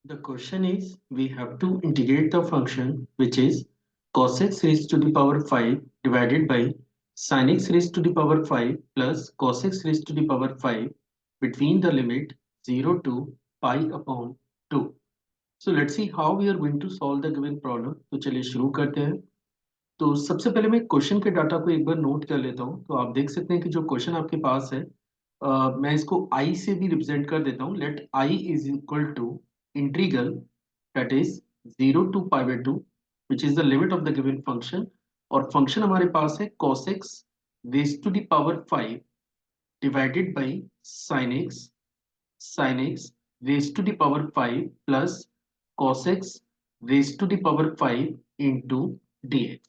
The question is, we have to integrate the function which is cos x raised to the power 5 divided by sin x raised to the power 5 plus cos x raised to the power 5 between the limit 0 to pi upon 2. So let's see how we are going to solve the given problem. तो चलिए शुरू करते हैं। तो सबसे पहले मैं question के डाटा को एक बार नोट कर लेता हूँ। तो आप देख सकते हैं कि जो क्वेश्चन आपके पास है मैं इसको आई से भी रिप्रेजेंट कर देता हूँ। Let I is equal to integral that is 0 to pi by 2 which is the limit of the given function और फंक्शन हमारे पास है cos x raised to the power 5 divided by sin x raised to the power 5 plus cos x raised to the power 5 into dx।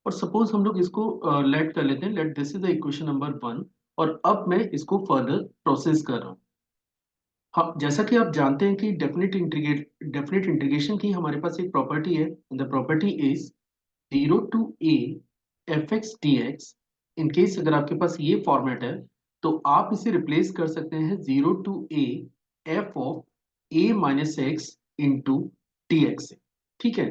और suppose हम लोग इसको late कर लेते हैं। Let this is the equation number 1 और अब मैं इसको फर्दर प्रोसेस कर रहा हूँ। हाँ, जैसा कि आप जानते हैं कि डेफिनेट इंटीग्रेशन की हमारे पास एक प्रॉपर्टी है। The property is 0 to a F X D X. In case अगर आपके पास ये फॉर्मेट है तो आप इसे रिप्लेस कर सकते हैं 0 to a F of a minus X into D X से। ठीक है,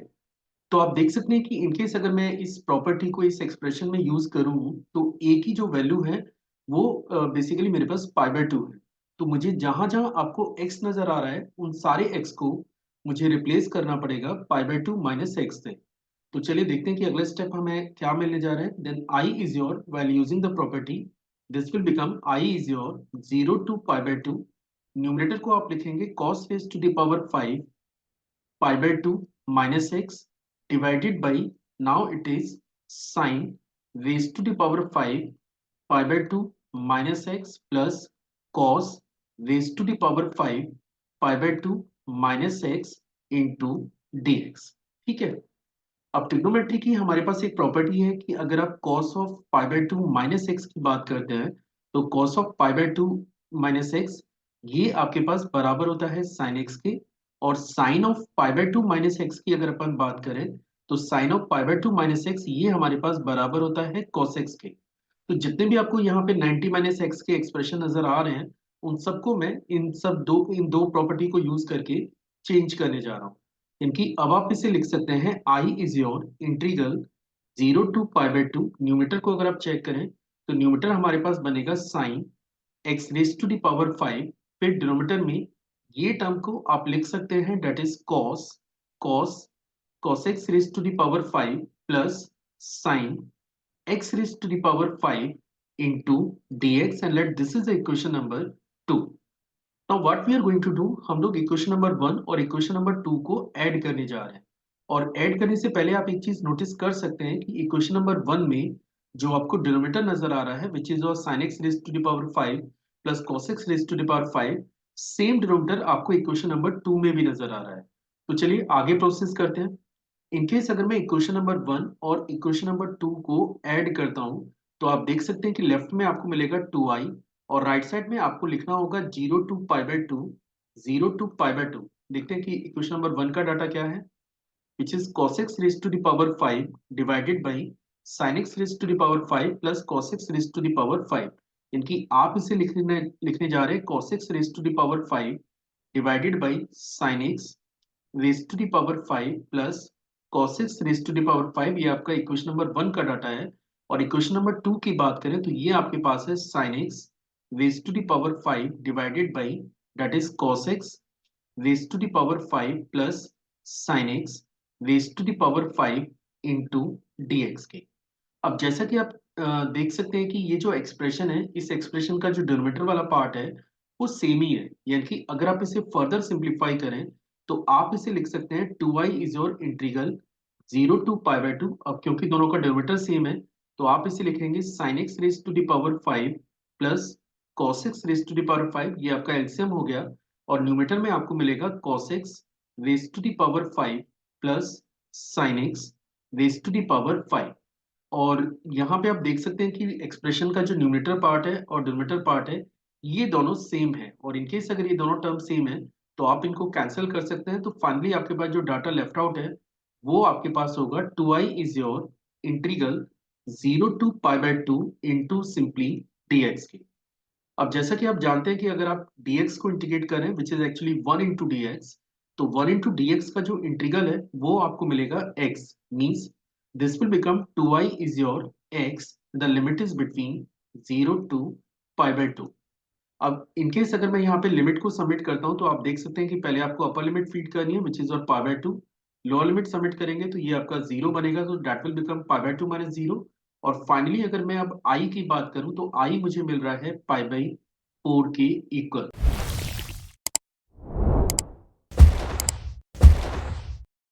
तो आप देख सकते हैं कि इनकेस अगर मैं इस प्रॉपर्टी को इस एक्सप्रेशन में यूज करूं तो a की जो वैल्यू है वो बेसिकली मेरे पास पाई बाय 2 है। तो मुझे जहां जहां आपको x नजर आ रहा है उन सारे x को मुझे रिप्लेस करना पड़ेगा पाई बाय 2 माइनस एक्स से। तो चलिए देखते हैं कि अगला स्टेप हमें क्या मिलने जा रहा है। Then i is your while using the property this will become i is your 0 to pi by 2। Numerator को आप लिखेंगे cos raise to the power 5 pi by 2 minus x divided by now it is sine raised to the power 5 pi by 2 minus x plus cos raised to the power 5 pi by 2 minus x into dx। ठीक है, अब trigonometry की हमारे पास एक property है कि अगर आप cos of pi by 2 minus x की बात करते हैं तो cos of pi by 2 minus x ये आपके पास बराबर होता है sin x के। और sin of pi by 2 minus x की अगर अपन बात करें तो sin of pi by 2 minus x ये हमारे पास बराबर होता है cos x के। तो जितने भी आपको यहाँ पे 90 माइनस एक्स के एक्सप्रेशन नजर आ रहे हैं उन सबको मैं इन दो प्रॉपर्टी को यूज करके चेंज करने जा रहा हूँ। इनकी अब आप इसे लिख सकते हैं I is your integral 0 to pi by 2। Numerator को अगर आप चेक करें तो न्यूमरेटर हमारे पास बनेगा sine X raise to the power 5। फिर डिनोमिनेटर में ये टर्म को आप लिख सकते हैं that is cos cos cos x raised to the power 5 plus sin x raised to the power 5 into dx and let this is the equation number 2। Now what we are going to do, हम लोग equation number 1 और equation number 2 को add करने जा रहे हैं। और add करने से पहले आप एक चीज नोटिस कर सकते हैं कि इक्वेशन नंबर 1 में जो आपको डिनोमिनेटर नजर आ रहा है which is sin x raise to the power 5 plus cos x raise to the power 5 same denominator आपको इक्वेशन नंबर 2 में भी नजर आ रहा है। तो चलिए आगे प्रोसेस करते हैं। इनकेस अगर मैं इक्वेशन नंबर 1 और इक्वेशन नंबर 2 को ऐड करता हूं तो आप देख सकते हैं कि लेफ्ट में आपको मिलेगा 2i और राइट साइड में आपको लिखना होगा 0 to pi by 2 0 to pi by 2। देखते हैं कि इक्वेशन नंबर 1 का डाटा क्या है which is cos x raise to the power 5 divided by sin x raise to the power 5 plus cos x raise to the power 5। इनकी आप इसे लिखने जा रहे हैं cos x raise to the power 5 divided by sin x raise to the power 5 plus cos x raise to the power 5। ये आपका equation number 1 का डाटा है। और इक्वेशन नंबर 2 की बात करें तो ये आपके पास है sin x raise to the power 5 divided by that is cos x raise to the power 5 plus sin x raise to the power 5 into dx के। अब जैसा कि आप देख सकते हैं कि ये जो एक्सप्रेशन है इस एक्सप्रेशन का जो डिनोमिनेटर वाला पार्ट है वो सेम ही है। यानी कि अगर आप इसे फर्दर सिंप्लीफाई करें तो आप इसे लिख सकते हैं 2i is your integral 0 to pi by 2। अब क्योंकि दोनों का डिनोमिनेटर सेम है तो आप इसे लिखेंगे sin x raise to the power 5 plus cos x raise to the power 5। ये आपका एलसीएम हो गया और न्यूमरेटर में आपको मिलेगा cos x raise to the power 5 plus sin x raise to the power 5। और यहाँ पे आप देख सकते हैं कि एक्सप्रेशन का जो न्यूमरेटर पार्ट है और डिनोमिनेटर पार्ट है ये दोनों सेम है। और इनकेस अगर ये दोनों टर्म सेम है तो आप इनको कैंसिल कर सकते हैं। तो फाइनली आपके पास जो डाटा लेफ्ट आउट है वो आपके पास होगा 2i is your integral 0 to pi by 2 into simply dx के। अब जैसा कि आप जानते हैं कि अगर आप dx को इंटीग्रेट करें which is actually 1 into dx तो 1 into dx का जो इंटीग्रल है वो आपको मिलेगा x, means this will become 2i is your x, the limit is between 0 to pi by 2। अब इनकेस अगर मैं यहाँ पे लिमिट को सबमिट करता हूँ तो आप देख सकते हैं कि पहले आपको अपर लिमिट फीड करनी है विच इज और पाई बाय 2, लोअर लिमिट सबमिट करेंगे तो ये आपका 0 बनेगा, तो that will become pi by 2 minus 0। और फाइनली अगर मैं अब i की बात करूं तो i मुझे मिल रहा है पाई बाई 4 के इक्वल।